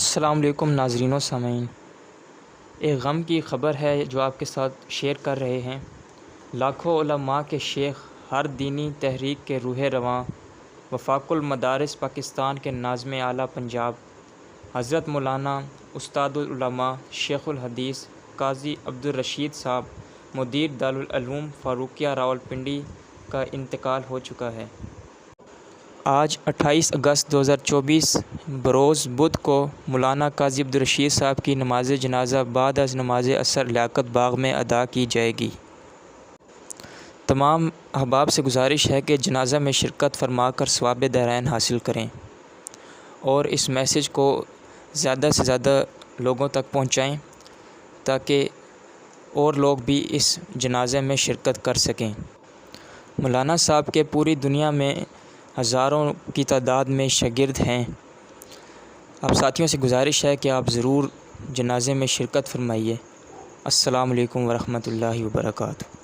السلام علیکم ناظرین و سامعین، ایک غم کی خبر ہے جو آپ کے ساتھ شیئر کر رہے ہیں۔ لاکھوں علماء کے شیخ، ہر دینی تحریک کے روح رواں، وفاق المدارس پاکستان کے ناظم اعلیٰ پنجاب حضرت مولانا استاد العلماء شیخ الحدیث قاضی عبدالرشید صاحب مدیر دارالعلوم فاروقیہ راولپنڈی کا انتقال ہو چکا ہے۔ آج 28 اگست 2024 بروز بدھ کو مولانا قاضی عبدالرشید صاحب کی نماز جنازہ بعد از نماز عصر لیاقت باغ میں ادا کی جائے گی۔ تمام احباب سے گزارش ہے کہ جنازہ میں شرکت فرما کر ثواب دارین حاصل کریں اور اس میسج کو زیادہ سے زیادہ لوگوں تک پہنچائیں تاکہ اور لوگ بھی اس جنازے میں شرکت کر سکیں۔ مولانا صاحب کے پوری دنیا میں ہزاروں کی تعداد میں شاگرد ہیں۔ آپ ساتھیوں سے گزارش ہے کہ آپ ضرور جنازے میں شرکت فرمائیے۔ السلام علیکم ورحمۃ اللہ وبرکاتہ۔